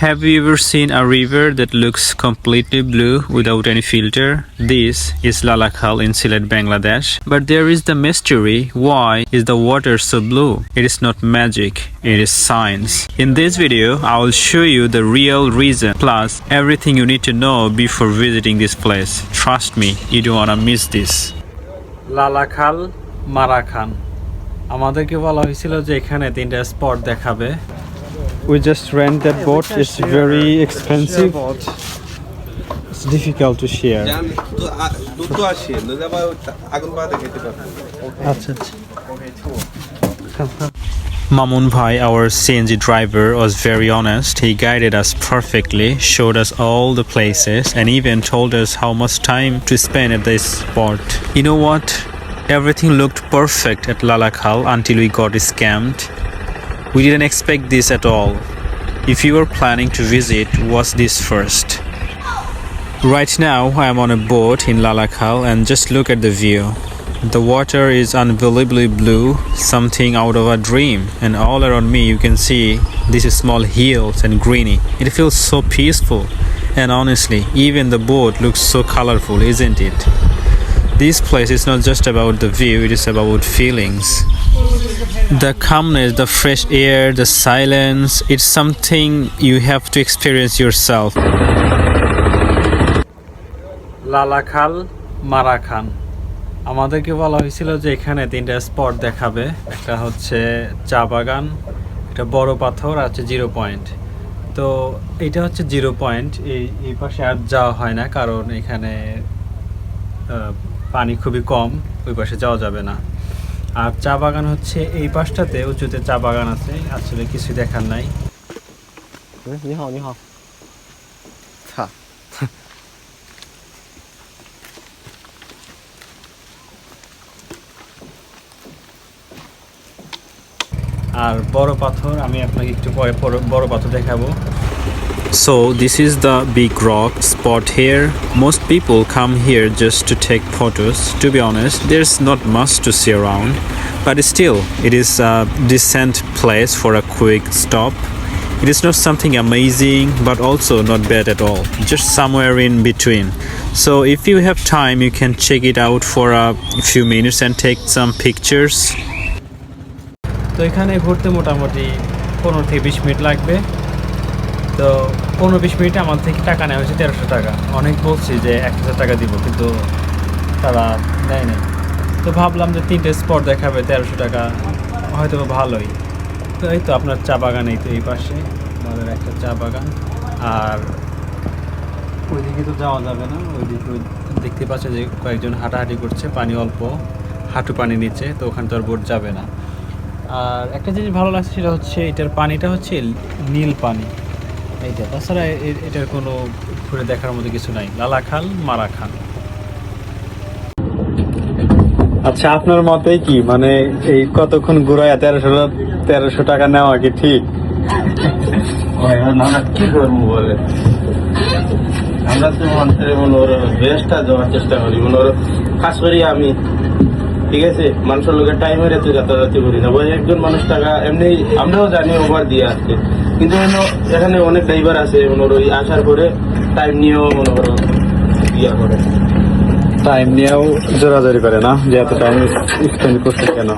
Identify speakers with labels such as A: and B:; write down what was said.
A: Have you ever seen a river that looks completely blue without any filter? This is Lalakhal in Sylhet, Bangladesh. But there is the mystery. Why is the water so blue? It is not magic, it is science. In this video, I will show you the real reason, plus everything you need to know before visiting this place. Trust me, you don't wanna miss this. Lalakhal মারাখান আমাদেরকে বলা হয়েছিল যে এখানে তিনটা spot দেখাবে We just rent that boat. It's very expensive. It's difficult to share. Mamun Bhai, our CNG driver, was very honest. He guided us perfectly, showed us all the places, and even told us how much time to spend at this spot. You know what? Everything looked perfect at Lalakhal until we got scammed. We didn't expect this at all. If you were planning to visit, watch this first. Right now, I am on a boat in Lalakhal and just look at the view. The water is unbelievably blue, something out of a dream, and all around me you can see these small hills and greeny. It feels so peaceful, and honestly, even the boat looks so colorful, isn't it? This place is not just about the view, it is about feelings. The calmness, the fresh air, the silence, it's something you have to experience yourself. Lalakhal মারাখান আমাদেরকে বলা হয়েছিল যে এখানে তিনটা spot দেখাবে একটা হচ্ছে চা বাগান একটা বড় পাথর আছে জিরো পয়েন্ট তো এটা হচ্ছে জিরো পয়েন্ট এই পাশে আর যাওয়া হয় না কারণ এখানে পানি খুবই কম ওই পাশে যাওয়া যাবে না আর চা বাগান হচ্ছে এই পাশটাতে উঁচুতে চা বাগান আছে আসলে কিছু দেখার নাই আর বড় পাথর আমি আপনাকে একটু পরে বড় পাথর দেখাবো So this is the big rock spot here. Most people come here just to take photos. To be honest, there's not much to see around, but still it is a decent place for a quick stop. It is not something amazing, but also not bad at all. Just somewhere in between. So if you have time, you can check it out for a few minutes and take some pictures. তো এখানে ঘুরতে মোটামুটি 15-20 minute লাগবে তো 15-20 মিনিটে আমার থেকে টাকা নেওয়া হয়েছে 1300 টাকা অনেক বলছি যে 1000 টাকা দিব কিন্তু তারা দেয় নাই তো ভাবলাম যে তিনটে স্পট দেখাবে 1300 টাকা হয়তো ভালোই তো এই তো আপনার চা বাগান এই তো এই পাশে আমাদের একটা চা বাগান আর ওইদিকে তো যাওয়া যাবে না ওইদিকে দেখতে পাচ্ছে যে কয়েকজন হাঁটাহাঁটি করছে পানি অল্প হাঁটু পানি নিচে তো ওখানে তো আর বোট যাবে না আর একটা জিনিস ভালো লাগছে সেটা হচ্ছে এটার পানিটা হচ্ছে নীল পানি এইটা তাছাড়া এটার কোনো ঘুরে দেখার মতো কিছু নাই লালাখাল মারাখান আচ্ছা আপনার মতে কি মানে এই কতক্ষণ ঘুরায় 1300 টাকা নেওয়া কি ঠিক
B: কি করবো বলে আমরা তো মনে বেস্টটা যাওয়ার চেষ্টা করি মনে খাস করি আমি ঠিক আছে মানুষের লোকের টাইমের এত যাতায়াত করি না বলে একজন মানুষ টাকা এমনি আমরাও জানি ওভার দিয়ে আসছে কিন্তু এখানে অনেক ড্রাইভার আছে মনে করো আসার পরে টাইম নিয়েও মনে করো ইয়া করে
A: টাইম নিয়েও জোরাজোরি করে না যে এত টাইম স্পেন্ড করছে কেন